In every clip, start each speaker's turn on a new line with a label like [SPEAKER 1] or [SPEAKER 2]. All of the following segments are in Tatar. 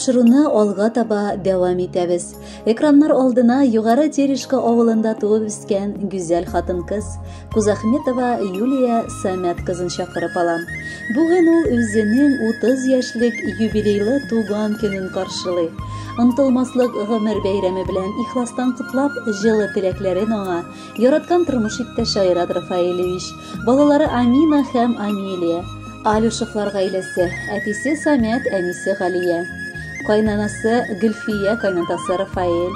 [SPEAKER 1] тапшыруны алга таба дәвам итәбез. Экраннар алдына Югары Терешка авылында туып үскән гүзәл хатын-кыз Кузахметова Юлия Самят кызын чакырып алам. Бүген ул үзенең 30 яшьлек юбилейлы туган көнен каршылый. Ынтылмаслык гомер бәйрәме белән ихластан котлап, җылы теләкләрен аңа яраткан тормыш иптәше Айрат Рафаилевич, балалары Амина һәм Амилия, Алюшевлар гаиләсе, әтисе Самят, әнисе Галия, кайнанасы Гөлфия, кайнатасы Рафаил,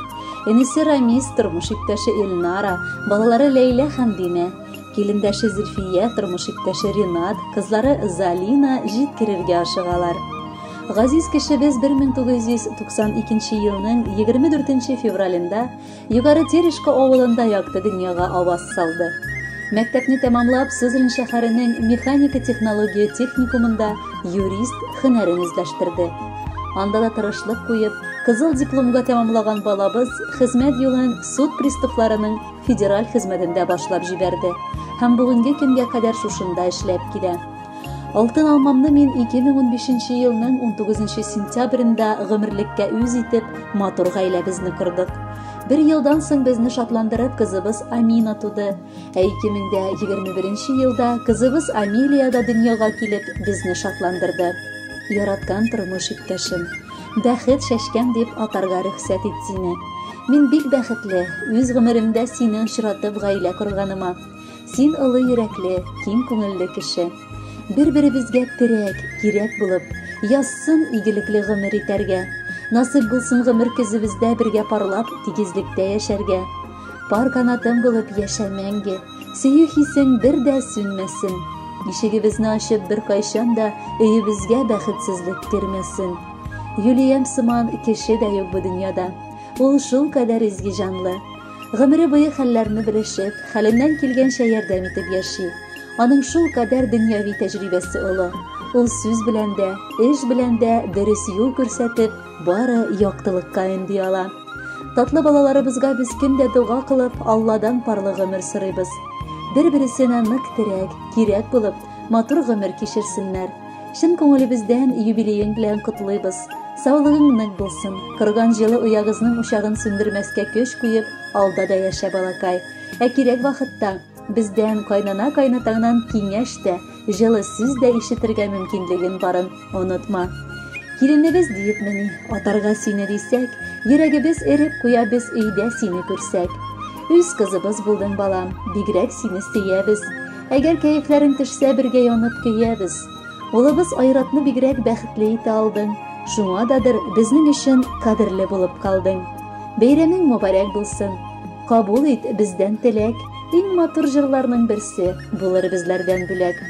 [SPEAKER 1] әнисе Рамис, тормыш иптәше Илнара, балалары Ләйлә һәм Динә, килендәше Зөлфия, тормыш иптәше Ринат, кызлары Залина җиткерергә ашыгалар. Газиз кешебез 1992 елның 24 февралендә Югары Терешка авылында якты дөньяга аваз салды. Мәктәпне тәмамлап, Сызрань шәһәренең механика технология техникумында юрист һөнәрен үзләштерде. Анда да тырышлык куеп, кызыл дипломга тәмамлаган балабыз хезмәт юлын суд приставларының федераль хезмәтендә башлап җибәрде һәм бүгенге көнгә кадәр шушында эшләп килә. Алтын алмамны мин 2015 елның 19 сентябрендә гомерлеккә үз итеп матур гаиләбезне кордык. Бер елдан соң безне шатландырып кызыбыз Амина туды. 2021 елда кызыбыз Амилия да дөньяга килеп безне шатландырды. Яраткан тормыш иптәшем, бәхет шәшкән дип атарга рөхсәт ит сине. Мин бик бәхетле, үз гомеремдә сине очратып гаилә корганыма. Син олы йөрәкле, киң күңелле кеше. Бер-беребезгә терәк, кирәк булып, язсын игелекле гомер итәргә. Насыйп булсын гомер көзебездә бергә парлап, тигезлектә яшәргә. Пар канатым булып яшә мәңге, сөю хисең бер дә сүнмәсен. Ишегебезне ачып бер кайчан да өебезгә бәхетсезлек кермәсен. Юлиям сыман кеше дә юк бу дөньяда. Ул шул кадәр изге җанлы. Гомере буе хәлләрне белешеп, хәленнән килгәнчә ярдәм итеп яши. Аның шул кадәр дөньяви тәҗрибәсе олы. Ул сүз белән дә, эш белән дә дөрес юл күрсәтеп, бары яктылыкка өнди ала. Татлы балаларыбызга без көндә дуга кылып, Алладан парлы гомер сорыйбыз. Бер-берсенә нык терәк, кирәк булып, матур гомер кичерсеннәр. Чын күңелебездән юбилеең белән котлыйбыз. Саулыгың нык булсын. Кырган җылы уягызның учагын сүндермәскә көч куеп, алда да яшә балакай. Кирәк вакытта бездән кайнана-кайнатаңнан киңәш тә, җылы сүз дә ишетергә мөмкинлеген барын онытма. Киленебез диепмени, атарга сине дисәк, йөрәгебез эреп куя без өйдә сине күрсәк. Үз кызыбыз булдың балам, бигрәк сине сөябез. Әгәр кәефләрең төшсә, бергә янып көябез. Улыбыз Айратны бигрәк бәхетле итә алдың. Шуңа дадыр безнең өчен кадерле булып калдың. Бәйрәмең мөбарәк булсын. Кабул ит бездән теләк. Иң матур җырларның берсе булыр безләрдән бүләк.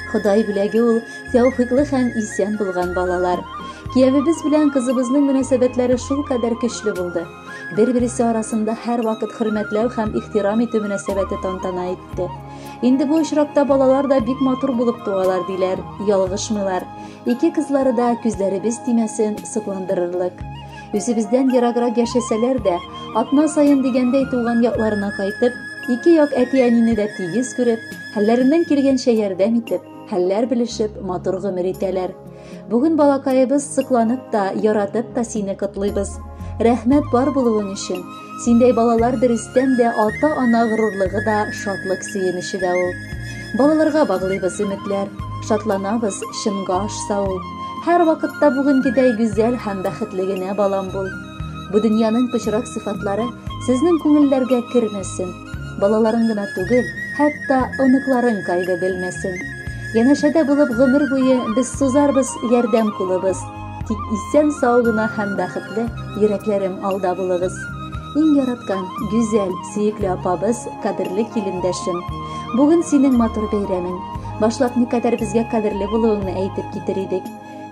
[SPEAKER 1] Ходай бүләге ул тәүфыйклы һәм исән булган балалар. Киявебез белән кызыбызның мөнәсәбәтләре шул кадәр көчле булды. Бер-берсе арасында һәр вакыт хөрмәтләү һәм ихтирам итү мөнәсәбәте тантана итте. Инде бу очракта балалар да бик матур булып туалар диләр, ялгышмыйлар. Ике кызлары да күзләребез тимәсен сокландырырлык. Үзебездән ераграк яшәсәләр дә, атна саен дигәндәй туган якларына кайтып, ике як әти-әнине дә тигез күреп, хәлләреннән килгәнчә ярдәм итеп, хәлләр белешеп, матур гомер итәләр. Бүген балакаебыз сыкланып та, яратып та сине котлыйбыз. Рәхмәт бар булуың өчен. Синдәй балалар дөрестән дә ата-ана горурлыгы да, шатлык сөенече дә ул. Балаларга баглыйбыз өметләр, шатланабыз чынга ашса ул. Һәр вакытта бүгенгедәй гүзәл һәм бәхетле генә балам бул. Бу дөньяның пычрак сыйфатлары сезнең күңелләргә кермәсен. Балаларың гына түгел, хәтта оныкларың кайгы белмәсен. Янәшәдә булып гомер буе без сузарбыз ярдәм кулыбыз. Тик исән сау гына һәм бәхетле йөрәкләрем алда булыгыз. Иң яраткан, гүзәл, сөекле апабыз, кадерле килендәшем. Бүген синең матур бәйрәмең. Башлап никадәр безгә кадерле булуыңны әйтеп китер идек.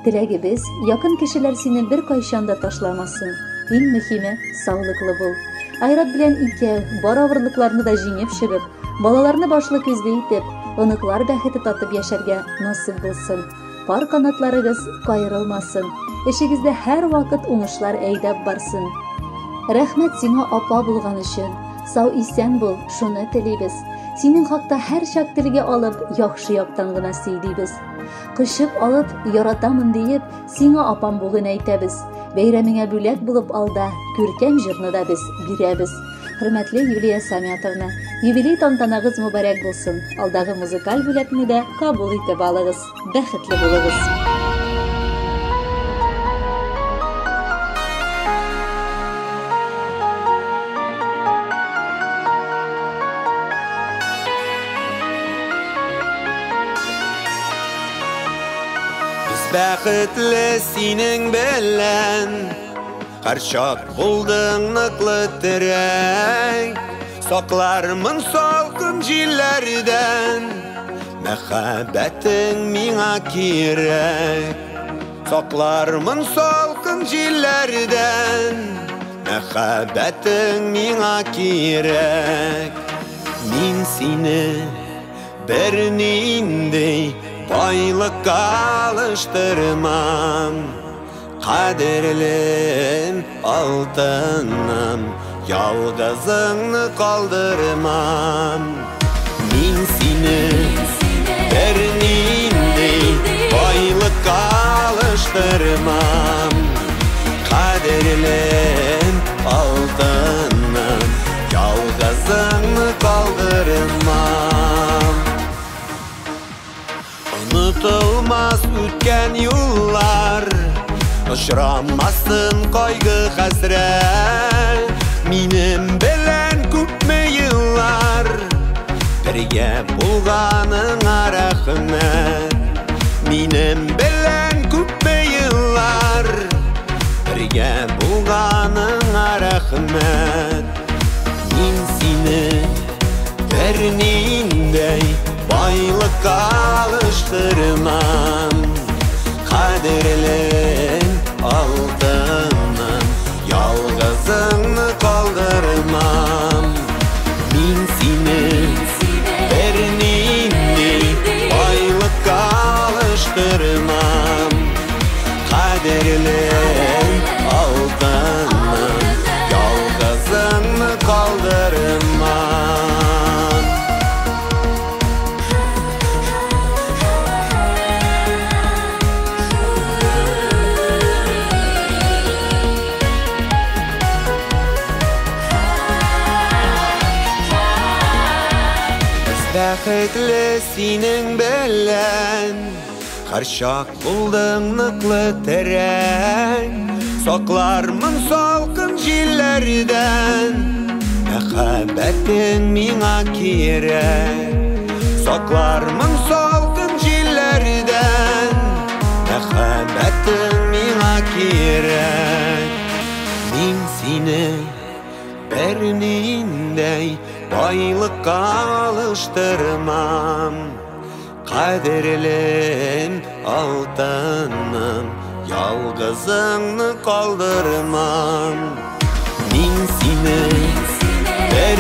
[SPEAKER 1] Теләгебез, якын кешеләр сине бер кайчан да ташламасын. Иң мөһиме, саулыклы бул. Айрат белән икәү бар авырлыкларны да җиңеп чыгып, балаларны башлы күзле итеп, оныклар бәхете татып яшәргә насыйп булсын. Пар канатларыгыз кайрылмасын. Эшегездә һәр вакыт уңышлар әйдәп барсын. Рәхмәт сиңа апа булган өчен. Сау исән бул, шуны телибез. Синең хакта һәр чак телгә алып, яхшы яктан гына сөйлибез. Кышып алып, яратамын диеп, сиңа апам бүген әйтәбез. Бәйрәмеңә бүләк булып алда, күркәм җырны да без бирәбез. Хөрмәтле Юлия Самятовна, юбилей тантанагыз мөбарәк булсын. Алдагы музыкаль бүләкне дә кабул итеп алыгыз. Бәхетле булыгыз.
[SPEAKER 2] Бәхетле синең белән, һәрчак булдың ныклы терәк. Саклармын салкын җилләрдән, мәхәббәтең миңа кирәк. Саклармын салкын җилләрдән, мәхәббәтең миңа кирәк. Мин сине бер нинди байлыкка алыштырмам, кадерлем алтыным, ялгызыңны калдырмам. Мин сине бер нинди байлыкка алыштырмам, кадерлем алтыным, ялгызыңны калдырмам. Unutulmaz үткән юллар, очрамасын кайгы хәсрәт. Минем белән күпме еллар, бергә булганыңа рәхмәт. Минем белән күпме еллар, бергә булганыңа рәхмәт. Мин сине бер ниндәй байлыкка алыштырмам, кадерлем алтыным, ялгызыңны калдырмам. Мин сине бер нинди байлыкка алыштырмам, кадерлем алтыным, ялгызыңны калдырмам. Бәхетле синең белән, һәрчак булдың ныклы терәк. Саклармын салкын җилләрдән, мәхәббәтең миңа кирәк. Саклармын салкын җилләрдән, мәхәббәтең миңа кирәк. Мин сине бер ниндәй байлыкка алыштырмам, кадерлем алтыным, ялгызыңны калдырмам. Мин сине бер